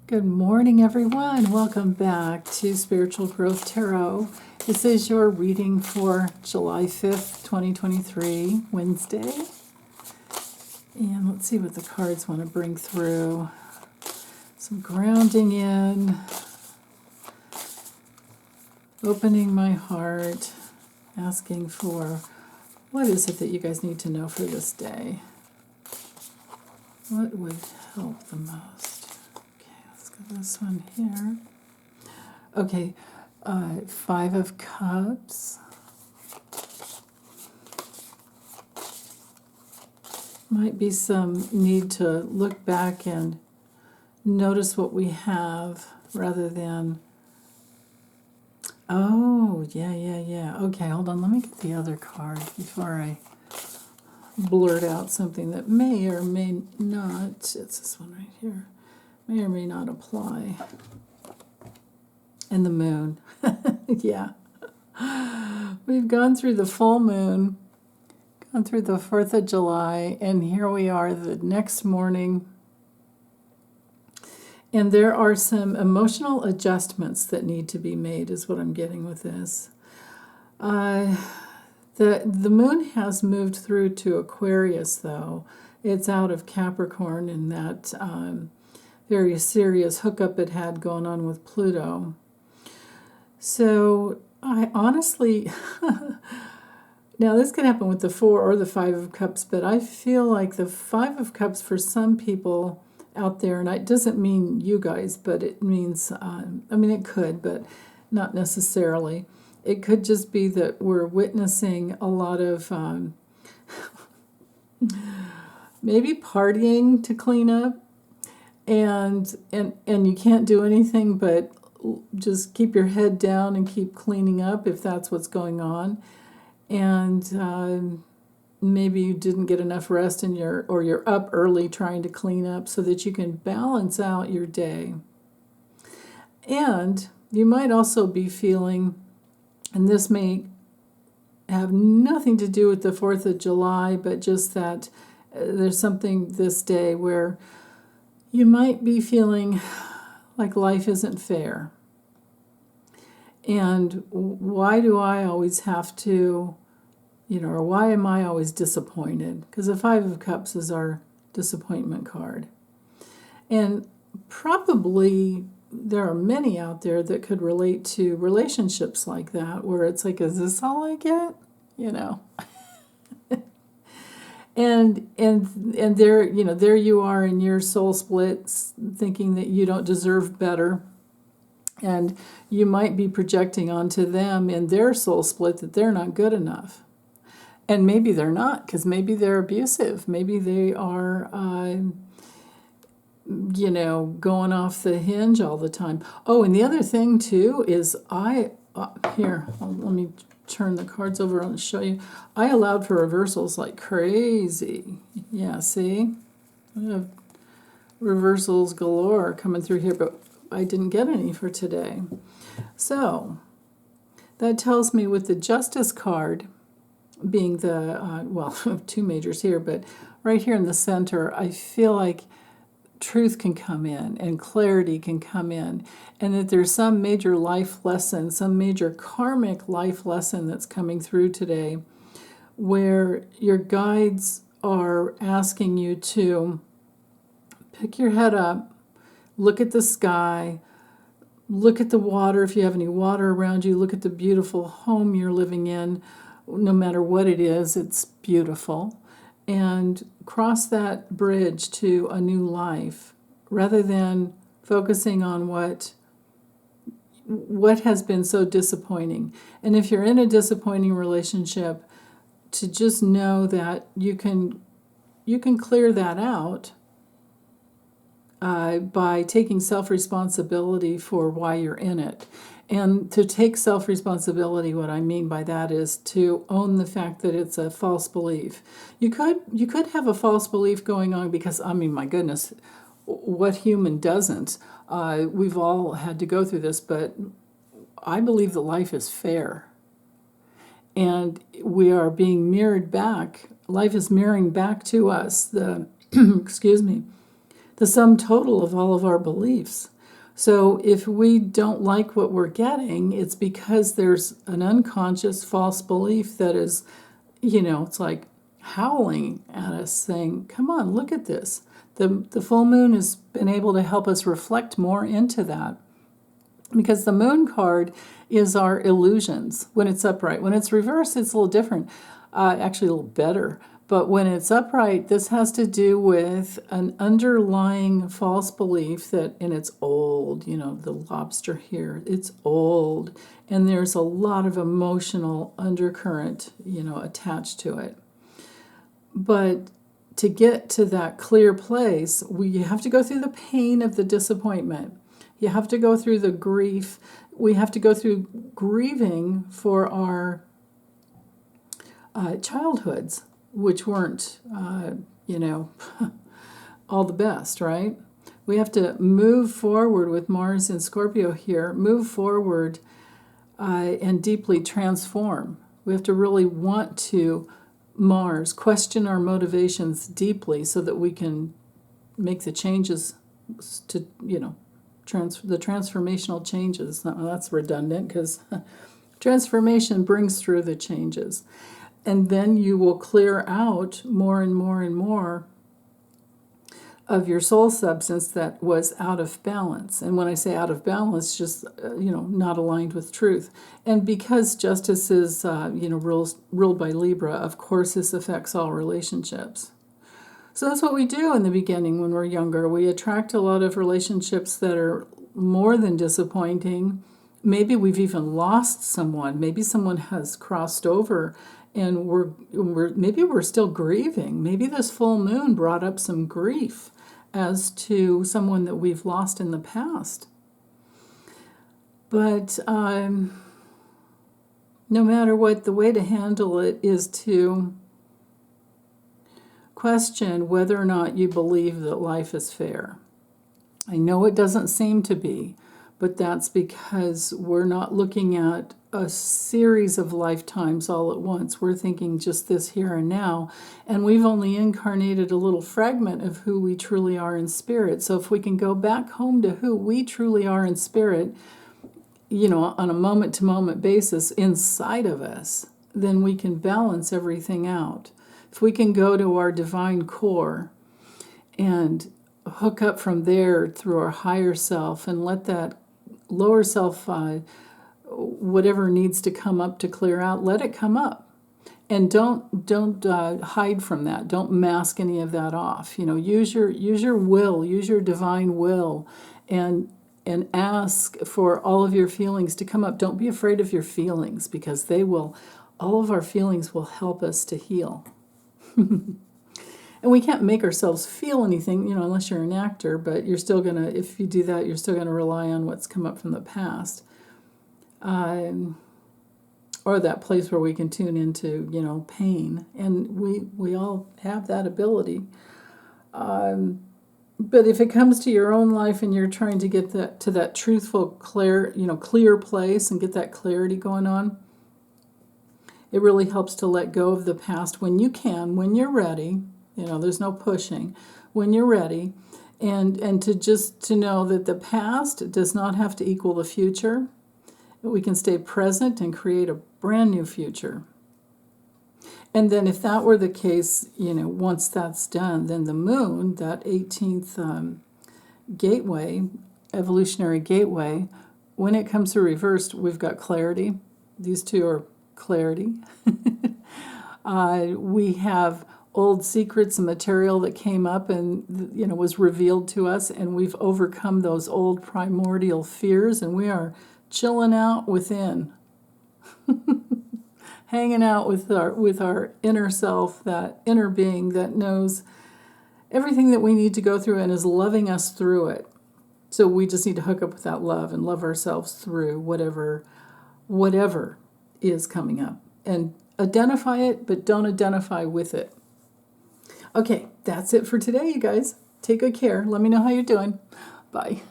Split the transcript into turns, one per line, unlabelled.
Good morning, everyone. Welcome back to Spiritual Growth Tarot. This is your reading for July 5th, 2023, Wednesday. And let's see what the cards want to bring through. Some grounding in, opening my heart, asking for what is it that you guys need to know for this day? What would help the most? This one here. Okay, Five of Cups. Might be some need to look back and notice what we have rather than, oh, yeah. Okay, hold on, let me get the other card before I blurt out something that may or may not, it's this one right here, may or may not apply. And the moon. Yeah. We've gone through the full moon, gone through the 4th of July, and here we are the next morning. And there are some emotional adjustments that need to be made, is what I'm getting with this. The moon has moved through to Aquarius, though. It's out of Capricorn in that very serious hookup it had going on with Pluto. So I honestly, now this could happen with the 4 or the 5 of Cups, but I feel like the 5 of Cups for some people out there, and it doesn't mean you guys, but it means, it could, but not necessarily. It could just be that we're witnessing a lot of maybe partying to clean up. And you can't do anything but just keep your head down and keep cleaning up if that's what's going on. And maybe you didn't get enough rest and you're up early trying to clean up so that you can balance out your day. And you might also be feeling, and this may have nothing to do with the 4th of July, but just that there's something this day where you might be feeling like life isn't fair. And why do I always have to, or why am I always disappointed? Because the 5 of Cups is our disappointment card. And probably there are many out there that could relate to relationships like that, where it's like, is this all I get? And there, there you are in your soul splits, thinking that you don't deserve better, and you might be projecting onto them in their soul split that they're not good enough, and maybe they're not, because maybe they're abusive, maybe they are, going off the hinge all the time. Oh, and the other thing too is let me turn the cards over and show you. I allowed for reversals like crazy. Yeah, see? I have reversals galore coming through here, but I didn't get any for today. So that tells me with the Justice card being the, two majors here, but right here in the center, I feel like truth can come in and clarity can come in, and that there's some major life lesson, some major karmic life lesson that's coming through today where your guides are asking you to pick your head up, look at the sky, look at the water if you have any water around you, look at the beautiful home you're living in. No matter what it is, it's beautiful. And cross that bridge to a new life rather than focusing on what has been so disappointing. And if you're in a disappointing relationship, to just know that you can clear that out by taking self-responsibility for why you're in it. And to take self-responsibility, what I mean by that is to own the fact that it's a false belief. You could have a false belief going on because, my goodness, what human doesn't? We've all had to go through this, but I believe that life is fair. And we are being mirrored back. Life is mirroring back to us the, excuse me, the sum total of all of our beliefs. So if we don't like what we're getting, it's because there's an unconscious false belief that is, it's like howling at us saying, come on, look at this. The full moon has been able to help us reflect more into that, because the moon card is our illusions when it's upright. When it's reversed, it's a little different, actually a little better. But when it's upright, this has to do with an underlying false belief that, and it's old, the lobster here, it's old, and there's a lot of emotional undercurrent, attached to it. But to get to that clear place, we have to go through the pain of the disappointment. You have to go through the grief. We have to go through grieving for our childhoods, which weren't, all the best, right? We have to move forward with Mars in Scorpio here, move forward and deeply transform. We have to really want to, Mars, question our motivations deeply so that we can make the changes to, the transformational changes. That's redundant because transformation brings through the changes. And then you will clear out more and more and more of your soul substance that was out of balance. And when I say out of balance, just, not aligned with truth. And because justice is, ruled by Libra, of course this affects all relationships. So that's what we do in the beginning when we're younger. We attract a lot of relationships that are more than disappointing. Maybe we've even lost someone. Maybe someone has crossed over and we're still grieving. Maybe this full moon brought up some grief as to someone that we've lost in the past. But no matter what, the way to handle it is to question whether or not you believe that life is fair. I know it doesn't seem to be, but that's because we're not looking at a series of lifetimes all at once. We're thinking just this here and now, and we've only incarnated a little fragment of who we truly are in spirit. So if we can go back home to who we truly are in spirit, on a moment-to-moment basis inside of us, then we can balance everything out. If we can go to our divine core and hook up from there through our higher self and let that lower self, whatever needs to come up to clear out, let it come up. And don't hide from that. Don't mask any of that off. Use your will, use your divine will, and ask for all of your feelings to come up. Don't be afraid of your feelings, because all of our feelings will help us to heal. And we can't make ourselves feel anything, unless you're an actor, but you're still going to, if you do that, you're still going to rely on what's come up from the past. Or that place where we can tune into, pain. And we all have that ability. But if it comes to your own life and you're trying to get that truthful, clear place and get that clarity going on, it really helps to let go of the past when you can, when you're ready. There's no pushing. When you're ready, and to know that the past does not have to equal the future. We can stay present and create a brand new future. And then if that were the case, once that's done, then the moon, that 18th gateway, evolutionary gateway, when it comes to reversed, we've got clarity. These two are clarity. We have old secrets and material that came up and was revealed to us, and we've overcome those old primordial fears, and we are chilling out within, hanging out with our inner self, that inner being that knows everything that we need to go through and is loving us through it. So we just need to hook up with that love and love ourselves through whatever is coming up, and identify it, but don't identify with it. Okay, that's it for today, you guys. Take good care. Let me know how you're doing. Bye.